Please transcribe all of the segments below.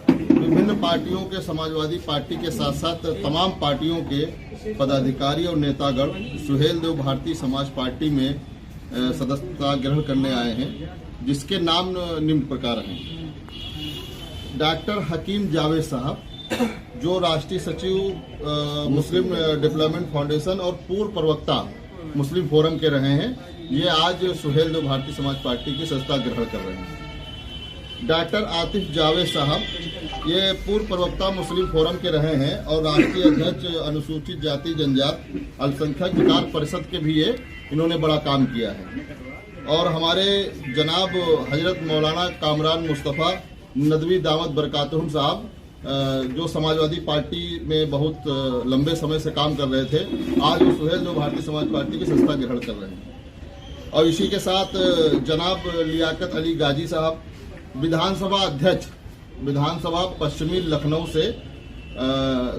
विभिन्न पार्टियों के, समाजवादी पार्टी के साथ साथ तमाम पार्टियों के पदाधिकारी और नेतागण सुहेल देव भारतीय समाज पार्टी में सदस्यता ग्रहण करने आए हैं, जिसके नाम निम्न प्रकार हैं। डॉक्टर हकीम जावेद साहब, जो राष्ट्रीय सचिव मुस्लिम डेवलपमेंट फाउंडेशन और पूर्व प्रवक्ता मुस्लिम फोरम के रहे हैं, ये आज सुहेल देव भारतीय समाज पार्टी की सदस्यता ग्रहण कर रहे हैं। डॉक्टर आतिफ जावेद साहब, ये पूर्व प्रवक्ता मुस्लिम फोरम के रहे हैं और राष्ट्रीय अध्यक्ष अनुसूचित जाति जनजाति अल्पसंख्यक विकास परिषद के भी ये इन्होंने बड़ा काम किया है। और हमारे जनाब हजरत मौलाना कामरान मुस्तफ़ा नदवी दामद बरकातहुम साहब, जो समाजवादी पार्टी में बहुत लंबे समय से काम कर रहे थे, आज वो सुहेल देव भारतीय समाज पार्टी की सदस्यता ग्रहण कर रहे हैं। और इसी के साथ जनाब लियाकत अली गाजी साहब, विधानसभा अध्यक्ष, विधानसभा पश्चिमी लखनऊ से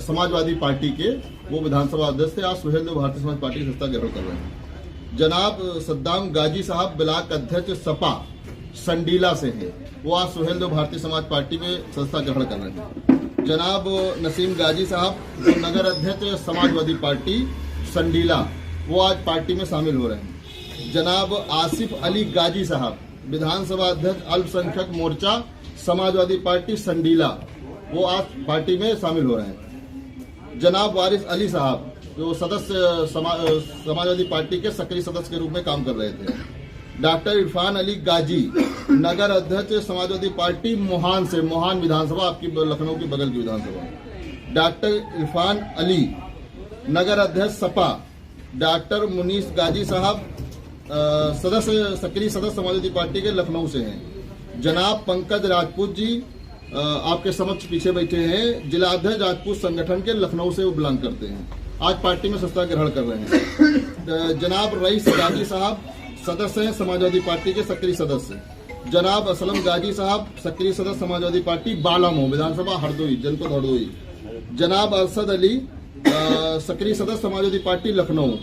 समाजवादी पार्टी के वो विधानसभा अध्यक्ष थे, आज सुहेल देव भारतीय समाज पार्टी की सदस्यता ग्रहण कर रहे हैं। जनाब सद्दाम गाजी साहब, ब्लॉक अध्यक्ष सपा संडीला से हैं, वो आज सुहेल देव भारतीय समाज पार्टी में सदस्यता ग्रहण कर रहे हैं। जनाब नसीम गाजी साहब, जो नगर अध्यक्ष समाजवादी पार्टी संडीला, वो आज पार्टी में शामिल हो रहे हैं। जनाब आसिफ अली गाजी साहब, विधानसभा अध्यक्ष अल्पसंख्यक मोर्चा समाजवादी पार्टी संडीला, वो आज पार्टी में शामिल हो रहे हैं। जनाब वारिस अली साहब, जो सदस्य समाजवादी पार्टी के सक्रिय सदस्य के रूप में काम कर रहे थे। डॉक्टर इरफान अली गाजी, नगर अध्यक्ष समाजवादी पार्टी मोहान से, मोहान विधानसभा, आपकी लखनऊ की बगल की विधानसभा। डॉक्टर इरफान अली, नगर अध्यक्ष सपा। डॉक्टर मुनीस गाजी साहब, सदस्य, सक्रिय सदस्य समाजवादी पार्टी के लखनऊ से हैं। जनाब पंकज राजपूत जी, आपके समक्ष पीछे बैठे हैं, जिला अध्यक्ष राजपूत संगठन के लखनऊ से वो बिलोंग करते हैं, आज पार्टी में सदस्यता ग्रहण कर रहे हैं। जनाब रईस गाजी साहब, सदस्य हैं समाजवादी पार्टी के सक्रिय सदस्य। जनाब असलम गाजी साहब, सक्रिय सदस्य समाजवादी पार्टी बालामऊ विधानसभा हरदोई, जनपद हरदोई। जनाब अरशद अली, सक्रिय सदस्य समाजवादी पार्टी लखनऊ।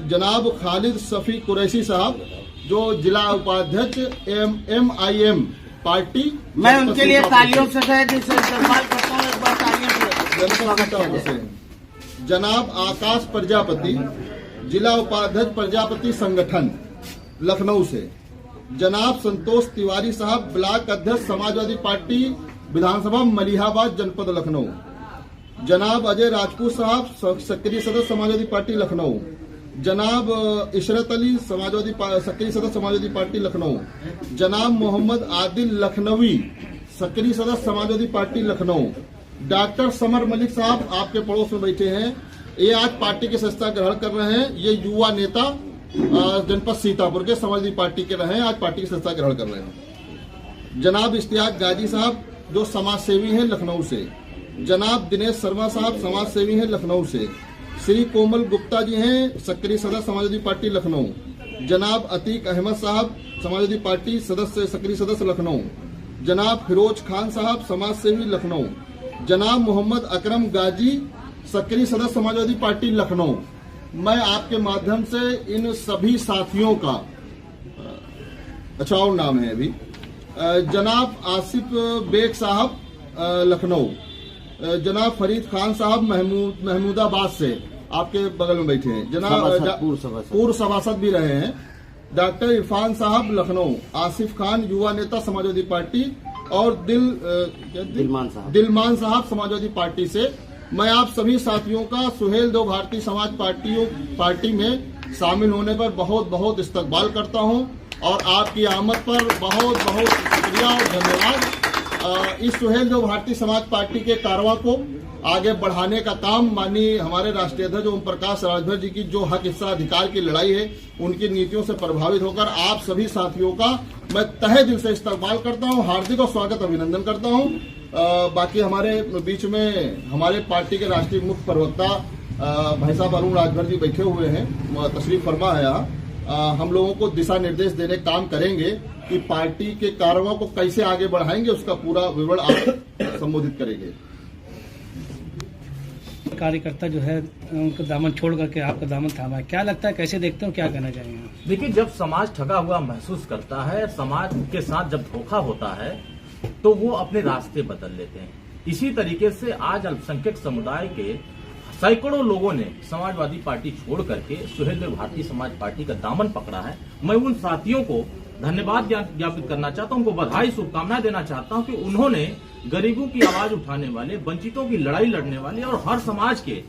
जनाब खालिद शफी कुरैशी साहब, जो जिला उपाध्यक्ष MIM पार्टी। मैं उनके लिए तालियों से इस्तेमाल करता हूं, एक बार तालियों से। जनाब आकाश प्रजापति, जिला उपाध्यक्ष प्रजापति संगठन लखनऊ से। जनाब संतोष तिवारी साहब, ब्लॉक अध्यक्ष समाजवादी पार्टी विधानसभा मलिहाबाद जनपद लखनऊ। जनाब अजय राजपूत साहब, सक्रिय सदस्य समाजवादी पार्टी लखनऊ। जनाब इशरत अली, समाजवादी सक्रिय सदस्य समाजवादी पार्टी लखनऊ। जनाब मोहम्मद आदिल लखनवी, सक्रिय सदस्य Samajwadi party Lucknow. Doctor summer Malik साहब, आपके पड़ोस में बैठे हैं, ये आज पार्टी की सदस्यता ग्रहण कर रहे हैं। ये युवा नेता जनपद सीतापुर के समाजवादी पार्टी के रहे हैं, आज पार्टी की सदस्यता ग्रहण कर रहे हैं। जनाब इश्तियाक गाजी साहब, जो समाज सेवी हैं लखनऊ से। जनाब दिनेश शर्मा साहब, समाज सेवी हैं लखनऊ से। श्री कोमल गुप्ता जी हैं, सक्रिय सदस्य समाजवादी पार्टी लखनऊ। जनाब अतीक अहमद साहब, समाजवादी पार्टी सदस्य, सक्रिय सदस्य लखनऊ। जनाब फिरोज खान साहब, समाज सेवी लखनऊ। जनाब मोहम्मद अकरम गाजी, सक्रिय सदस्य समाजवादी पार्टी लखनऊ। मैं आपके माध्यम से इन सभी साथियों का, अच्छा और नाम है अभी, जनाब आसिफ बेग साहब लखनऊ। जनाब फरीद खान साहब महमूदाबाद से, आपके बगल में बैठे हैं। जनाब पूर्व सभासद भी रहे हैं। डॉक्टर इरफान साहब लखनऊ। आसिफ खान, युवा नेता समाजवादी पार्टी। और दिलमान साहब समाजवादी पार्टी से। मैं आप सभी साथियों का सुहेल देव भारतीय समाज पार्टी में शामिल होने पर बहुत बहुत इस्तकबाल करता हूं और आपकी आमद पर बहुत बहुत शुक्रिया और धन्यवाद। इस सुहेल देव भारतीय समाज पार्टी के कारवां को आगे बढ़ाने का काम माननीय हमारे राष्ट्रीय अध्यक्ष ओम प्रकाश राजभर जी की जो हक हिस्सा अधिकार की लड़ाई है, उनकी नीतियों से प्रभावित होकर आप सभी साथियों का मैं तहे दिल से इस्तकबाल करता हूं, हार्दिक और स्वागत अभिनंदन करता हूं। बाकी हमारे बीच में हमारे पार्टी के राष्ट्रीय मुख्य प्रवक्ता भाई साहब अरुण राजभर जी बैठे हुए हैं, तशरीफ फरमा है यहाँ। हम लोगों को दिशा निर्देश देने काम करेंगे कि पार्टी के कार्यों को कैसे आगे बढ़ाएंगे, उसका पूरा विवरण आप संबोधित करेंगे। कार्यकर्ता जो है उनका दामन छोड़ करके आपका दामन थामा है, क्या लगता है, कैसे देखते हो, क्या कहना चाहेंगे? देखिए, जब समाज ठगा हुआ महसूस करता है, समाज के साथ जब धोखा होता है, तो वो अपने रास्ते बदल लेते हैं। इसी तरीके से आज अल्पसंख्यक समुदाय के सैकड़ों लोगों ने समाजवादी पार्टी छोड़ करके सुहेल देव भारतीय समाज पार्टी का दामन पकड़ा है। मैं उन साथियों को धन्यवाद ज्ञापित करना चाहता हूं, उनको बधाई शुभकामनाएं देना चाहता हूं कि उन्होंने गरीबों की आवाज उठाने वाले, वंचितों की लड़ाई लड़ने वाले और हर समाज के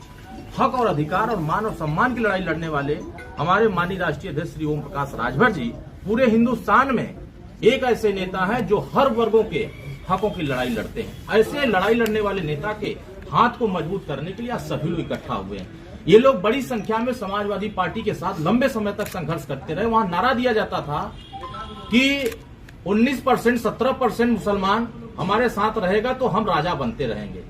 हक और अधिकार और मान और सम्मान की लड़ाई लड़ने वाले हमारे माननीय राष्ट्रीय अध्यक्ष श्री ओम प्रकाश राजभर जी पूरे हिंदुस्तान में एक ऐसे नेता है जो हर वर्गों के हकों की लड़ाई लड़ते हैं। ऐसे लड़ाई लड़ने वाले नेता के हाथ को मजबूत करने के लिए आज सभी लोग इकट्ठा हुए हैं। ये लोग बड़ी संख्या में समाजवादी पार्टी के साथ लंबे समय तक संघर्ष करते रहे। वहां नारा दिया जाता था कि 19%, 17% मुसलमान हमारे साथ रहेगा तो हम राजा बनते रहेंगे।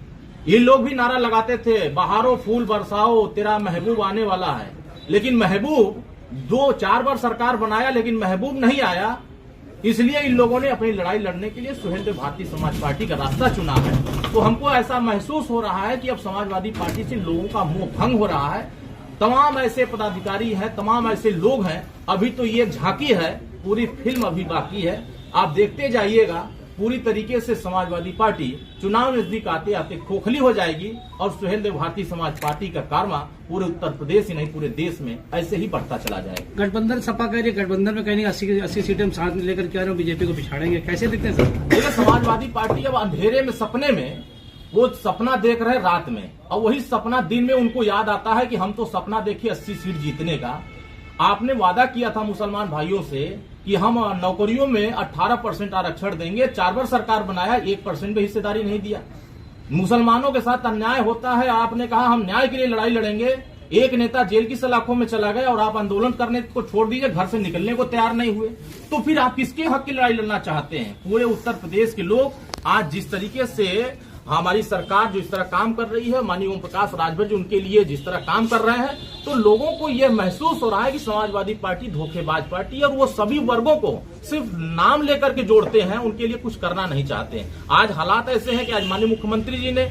ये लोग भी नारा लगाते थे, बहारो फूल बरसाओ तेरा महबूब आने वाला है। लेकिन महबूब 2-4 बार सरकार बनाया लेकिन महबूब नहीं आया। इसलिए इन लोगों ने अपनी लड़ाई लड़ने के लिए सुहेल देव भारतीय समाज पार्टी का रास्ता चुना है। तो हमको ऐसा महसूस हो रहा है कि अब समाजवादी पार्टी से लोगों का मोह भंग हो रहा है। तमाम ऐसे पदाधिकारी हैं, तमाम ऐसे लोग हैं। अभी तो ये झांकी है, पूरी फिल्म अभी बाकी है। आप देखते जाइएगा, पूरी तरीके से समाजवादी पार्टी चुनाव नजदीक आते आते खोखली हो जाएगी और सुहेल देव भारतीय समाज पार्टी का कारवा पूरे उत्तर प्रदेश ही नहीं पूरे देश में ऐसे ही बढ़ता चला जाएगा। गठबंधन सपा कह रही है, गठबंधन में कहीं 80 सीटें हम साथ में लेकर के आ रहे हैं, बीजेपी को पिछाड़ेंगे, कैसे देखते हैं सर? देखिए, समाजवादी पार्टी अब अंधेरे में, सपने में, वो सपना देख रहे रात में और वही सपना दिन में उनको याद आता है कि हम तो सपना देखे 80 सीट जीतने का। आपने वादा किया था मुसलमान भाइयों से कि हम नौकरियों में 18% आरक्षण देंगे। 4 बार सरकार बनाया, 1% भी हिस्सेदारी नहीं दिया। मुसलमानों के साथ अन्याय होता है, आपने कहा हम न्याय के लिए लड़ाई लड़ेंगे। एक नेता जेल की सलाखों में चला गया और आप आंदोलन करने को छोड़ दीजिए, घर से निकलने को तैयार नहीं हुए। तो फिर आप किसके हक की लड़ाई लड़ना चाहते हैं? पूरे उत्तर प्रदेश के लोग आज जिस तरीके से हमारी सरकार जो इस तरह काम कर रही है, माननीय ओम प्रकाश राजभर जी उनके लिए जिस तरह काम कर रहे हैं, तो लोगों को यह महसूस हो रहा है कि समाजवादी पार्टी धोखेबाज पार्टी है और वो सभी वर्गों को सिर्फ नाम लेकर के जोड़ते हैं, उनके लिए कुछ करना नहीं चाहते हैं। आज हालात ऐसे हैं कि आज माननीय मुख्यमंत्री जी ने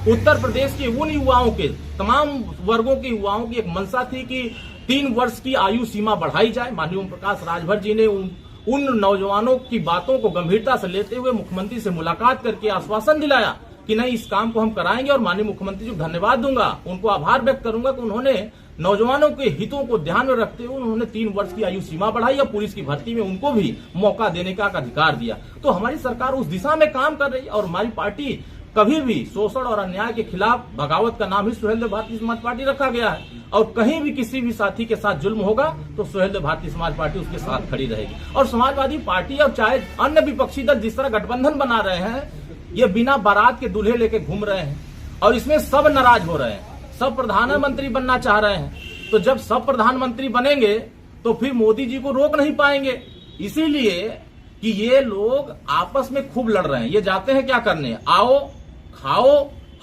उत्तर प्रदेश के उन युवाओं के, तमाम वर्गों के युवाओं की एक मंशा थी कि 3 वर्ष की आयु सीमा बढ़ाई जाए। माननीय ओम प्रकाश राजभर जी ने उन नौजवानों की बातों को गंभीरता से लेते हुए मुख्यमंत्री से मुलाकात करके आश्वासन दिलाया कि नहीं, इस काम को हम कराएंगे। और माननीय मुख्यमंत्री जी को धन्यवाद दूंगा, उनको आभार व्यक्त करूंगा कि उन्होंने नौजवानों के हितों को ध्यान में रखते हुए उन्होंने 3 वर्ष की आयु सीमा बढ़ाई और पुलिस की भर्ती में उनको भी मौका देने का अधिकार दिया। तो हमारी सरकार उस दिशा में काम कर रही है और हमारी पार्टी कभी भी शोषण और अन्याय के खिलाफ, बगावत का नाम ही सुहेल देव भारतीय समाज पार्टी रखा गया है। और कहीं भी किसी भी साथी के साथ जुल्म होगा तो सुहेल देव भारतीय समाज पार्टी उसके साथ खड़ी रहेगी। और समाजवादी पार्टी और चाहे अन्य विपक्षी दल जिस तरह गठबंधन बना रहे हैं, ये बिना बारात के दूल्हे लेके घूम रहे हैं और इसमें सब नाराज हो रहे हैं। सब प्रधानमंत्री बनना चाह रहे हैं, तो जब सब प्रधानमंत्री बनेंगे तो फिर मोदी जी को रोक नहीं पाएंगे। इसीलिए कि ये लोग आपस में खूब लड़ रहे हैं। ये जाते हैं क्या करने, आओ खाओ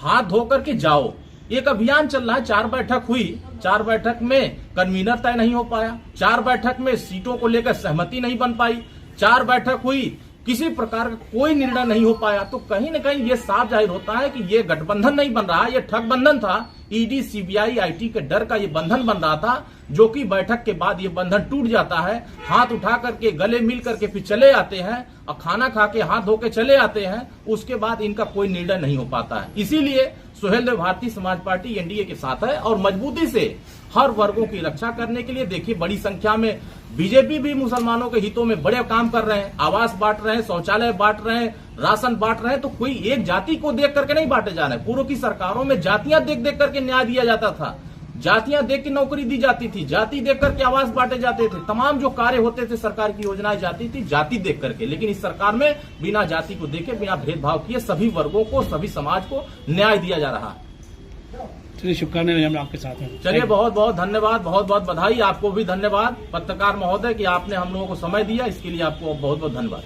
हाथ धो करके जाओ। एक अभियान चल रहा है। 4 बैठक हुई, 4 बैठक में कन्वीनर तय नहीं हो पाया, 4 बैठक में सीटों को लेकर सहमति नहीं बन पाई, 4 बैठक हुई, किसी प्रकार का कोई निर्णय नहीं हो पाया। तो कहीं न कहीं ये साफ जाहिर होता है कि ये गठबंधन नहीं बन रहा, ये ठग बंधन था। ईडी, सीबीआई, आईटी के डर का ये बंधन बन रहा था, जो कि बैठक के बाद ये बंधन टूट जाता है। हाथ उठा करके, गले मिल करके फिर चले आते हैं और खाना खा के हाथ धो के चले आते हैं। उसके बाद इनका कोई निर्णय नहीं हो पाता है। इसीलिए सुहेल देव भारतीय समाज पार्टी एनडीए के साथ है और मजबूती से हर वर्गों की रक्षा करने के लिए, देखिए बड़ी संख्या में बीजेपी भी मुसलमानों के हितों में बड़े काम कर रहे हैं। आवास बांट रहे हैं, शौचालय बांट रहे हैं, राशन बांट रहे हैं। तो कोई एक जाति को देख करके नहीं बांटे जा रहे। पूर्व की सरकारों में जातियां देख देख करके न्याय दिया जाता था, जातियां देख के नौकरी दी जाती थी, जाति देख करके आवास बांटे जाते थे, तमाम जो कार्य होते थे सरकार की योजनाएं जाती थी जाति देख करके। लेकिन इस सरकार में बिना जाति को देखे, बिना भेदभाव किए सभी वर्गों को, सभी समाज को न्याय दिया जा रहा है। चलिए, शुभकामनाएं, हम आपके साथ हैं। चलिए, बहुत बहुत धन्यवाद, बहुत बहुत बधाई। आपको भी धन्यवाद पत्रकार महोदय कि आपने हम लोगों को समय दिया, इसके लिए आपको बहुत बहुत धन्यवाद।